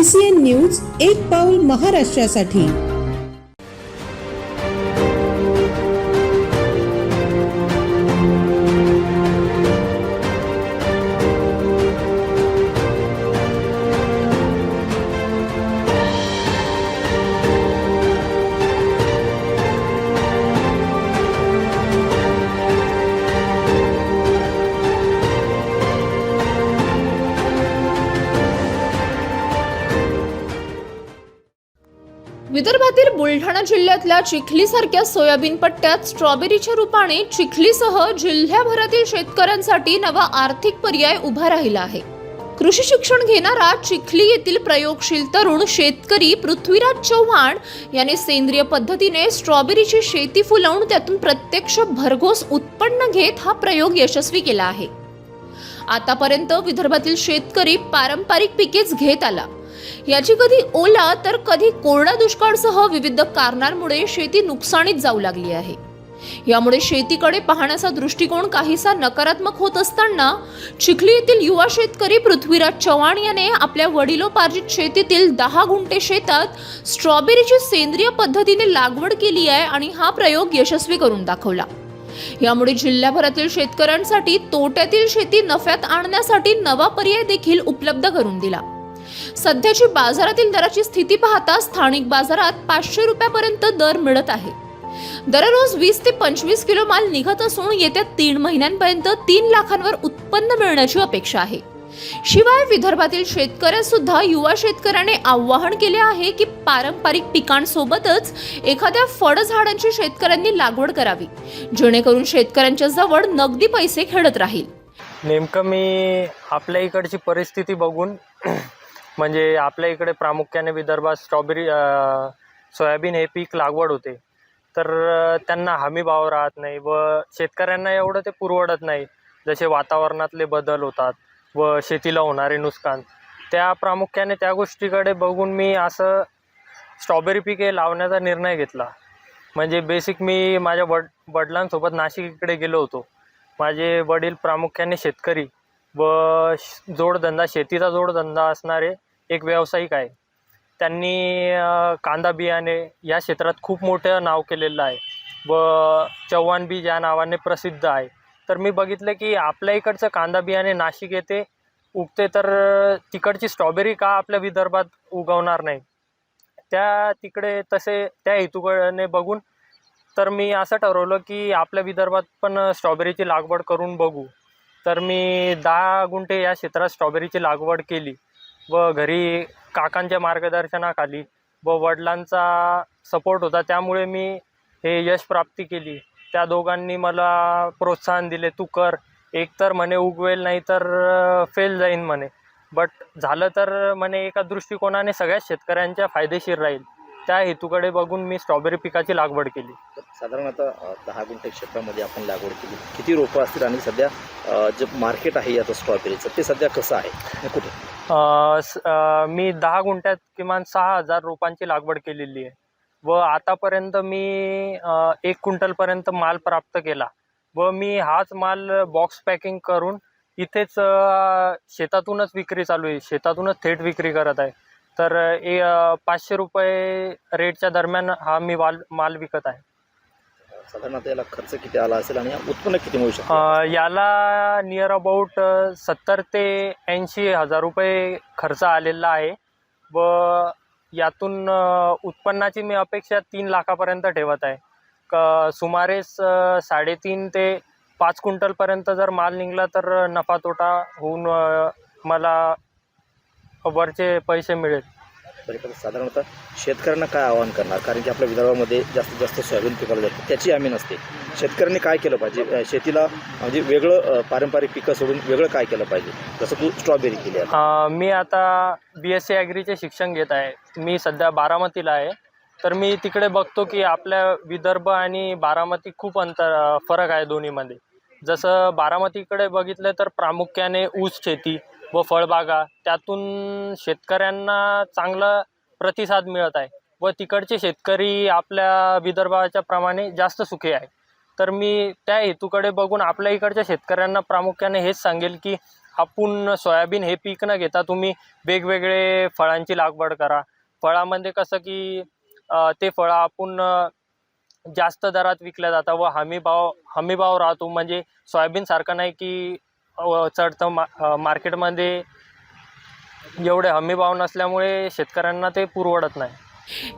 ACN news, एक पाऊल महाराष्ट्रासाठी। विदर्भातील बुलढाणा जिल्ह्यातल्या चिखलीसारख्या सोयाबीन पट्ट्यात स्ट्रॉबेरीच्या रूपाने चिखलीसह जिल्ह्याभरातील शेतकऱ्यांसाठी नवा आर्थिक पर्याय उभा राहिला आहे। कृषी शिक्षण घेणारा चिखली येथील प्रयोगशील तरुण शेतकरी पृथ्वीराज चव्हाण यांनी सेंद्रिय पद्धतीने स्ट्रॉबेरीची शेती फुलवून त्यातून प्रत्यक्ष भरघोस उत्पन्न घेत हा प्रयोग यशस्वी केला आहे। आतापर्यंत विदर्भातील शेतकरी पारंपरिक पिकेच घेत आला। याची कधी ओला तर कधी कोरडा दुष्काळासह विविध कारणांमुळे शेती नुकसानीत जाऊ लागली आहे। यामुळे शेतीकडे पाहण्याचा दृष्टिकोन काहीसा नकारात्मक होत असताना चिखली येथील युवा शेतकरी पृथ्वीराज चव्हाण याने आपल्या वडिलोपार्जित शेतीतील 10 गुंठे शेतात स्ट्रॉबेरीची सेंद्रिय पद्धतीने लागवड केली आहे आणि हा प्रयोग यशस्वी करून दाखवला। यामुळे जिल्ह्याभरातील शेतकऱ्यांसाठी तोट्यातील शेती नफ्यात आणण्यासाठी नवा पर्याय देखील उपलब्ध करून दिला। सध्याची बाजारातील दराची स्थिती पाहता स्थानिक बाजारात 500 रुपयापर्यंत दर मिळत आहे। दररोज 20 ते 25 किलो माल निघत असून येत्या 3 महिन्यांपर्यंत 3 लाखांवर उत्पन्न मिळण्याची अपेक्षा आहे। शिवाय विदर्भातील शेतकऱ्यांसुद्धा युवा शेतकऱ्याने आवाहन केले आहे की पारंपरिक पिकांसोबतच एखाद्या फळझाडांची शेतकऱ्यांनी लागवड करावी, जेणेकरून शेतकऱ्यांच्या जवळ नगदी पैसे खेळत राहील। नेमकं मी आपल्या इकडची परिस्थिती बघून म्हणजे आपल्या इकडे प्रामुख्याने विदर्भात स्ट्रॉबेरी सोयाबीन हे पीक लागवड होते, तर त्यांना हमी भाव राहत नाही व शेतकऱ्यांना एवढं ते पुरवडत नाही। जसे वातावरणातले बदल होतात व शेतीला होणारे नुकसान, त्या प्रामुख्याने त्या गोष्टीकडे बघून मी असं स्ट्रॉबेरी पीक हे लावण्याचा निर्णय घेतला। म्हणजे बेसिक मी माझ्या वडिलांसोबत नाशिककडे गेलो होतो। माझे वडील प्रामुख्याने शेतकरी व जोडधंदा शेतीचा जोडधंदा असणारे एक व्यावसायिक आहे। त्यांनी कांदा बियाणे या क्षेत्रात खूप मोठं नाव केलेलं आहे व चव्हाण बी या नावाने प्रसिद्ध आहे। तर मी बघितलं की आपल्या इकडचं कांदा बियाणे नाशिक येथे उगते, तर तिकडची स्ट्रॉबेरी का आपल्या विदर्भात उगवणार नाही, त्या तिकडे तसे त्या हेतूकडे बघून तर मी असं ठरवलं की आपल्या विदर्भात पण स्ट्रॉबेरीची लागवड करून बघू। तर मी 10 गुंठे या क्षेत्रात स्ट्रॉबेरीची लागवड केली व घरी काकांच्या मार्गदर्शनाखाली व वडिलांचा सपोर्ट होता, त्यामुळे मी हे यश प्राप्ती केली। त्या दोघांनी मला प्रोत्साहन दिले, तू कर, एकतर म्हणे उगवेल नाही तर फेल जाईन म्हणे, बट झालं तर म्हणे एका दृष्टिकोनाने सगळ्याच शेतकऱ्यांच्या फायदेशीर राहील। त्या हेतूकडे बघून मी स्ट्रॉबेरी पिकाची लागवड केली। साधारणतः 10 गुंठे क्षेत्रामध्ये आपण लागवड केली, किती रोपं असतील आणि सध्या जे मार्केट आहे आता स्ट्रॉबेरीचं ते सध्या कसं आहे, कुठे? मी 10 गुंठ्यात किमान 6000 रोपांची लागवड केलेली आहे व आतापर्यंत मी 1 क्विंटलपर्यंत माल प्राप्त केला व मी हाच माल बॉक्स पॅकिंग करून इथेच शेतातूनच विक्री चालू आहे, शेतातूनच थेट विक्री करत आहे। तर 500 रुपये रेटच्या दरम्यान हा मी माल विकत आहे। साधारणतः याला खर्च किती आला असेल आणि उत्पन्न किती मिळू शकतं? याला नियर अबाउट 70 ते 80 हजार रुपये खर्च आलेला आहे व यातून उत्पन्नाची मी अपेक्षा 3 लाखापर्यंत ठेवत आहे। सुमारे 3.5 ते 5 क्विंटलपर्यंत जर माल निघाला तर नफा तोटा होऊन मला वरचे पैसे मिळेल। तरी साधारणतः शेतकऱ्यांना काय आवाहन करणार, कारण की आपल्या विदर्भामध्ये जास्तीत जास्त सोयाबीन पिकवलं जातं, त्याची हमी नसते, शेतकऱ्यांनी काय केलं पाहिजे? शेतीला म्हणजे वेगळं पारंपरिक पिकं सोडून वेगळं काय केलं पाहिजे, जसं तू स्ट्रॉबेरी केली आहे? मी आता BSc ॲग्रीचे शिक्षण घेत आहे। मी सध्या बारामतीला आहे, तर मी तिकडे बघतो की आपल्या विदर्भ आणि बारामती खूप फरक आहे दोन्हीमध्ये। जसं बारामतीकडे बघितलं तर प्रामुख्याने ऊस शेती व फळबागा, त्यातून शेतकऱ्यांना चांगला प्रतिसाद मिळत आहे व तिकडचे शेतकरी आपल्या विदर्भाच्या प्रमाणे जास्त सुखी आहे। तर मी त्या हेतूकडे बघून आपल्या इकडच्या शेतकऱ्यांना प्रामुख्याने हेच सांगेल की आपण सोयाबीन हे पीक न घेता तुम्ही वेगवेगळे फळांची लागवड करा. फळामध्ये कसं की ते फळं आपण जास्त दरात विकल्या जातात व हमी भाव राहतो. म्हणजे सोयाबीनसारखं नाही की चढतं मार्केटमध्ये एवढे हमी भाव नसल्यामुळे शेतकऱ्यांना ते पुरवडत नाही.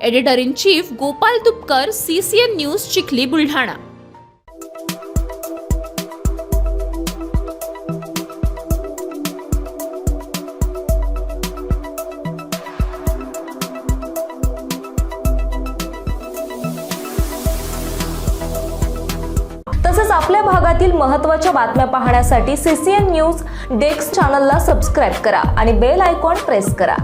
Editor in chief Gopal Tupkar, CCN news, Chikhli, Buldhana. तसेच आपल्या भागातील महत्त्वाच्या बातम्या पाहण्यासाठी CCN न्यूज डेस्क चॅनलला सबस्क्राईब करा आणि बेल आयकॉन प्रेस करा.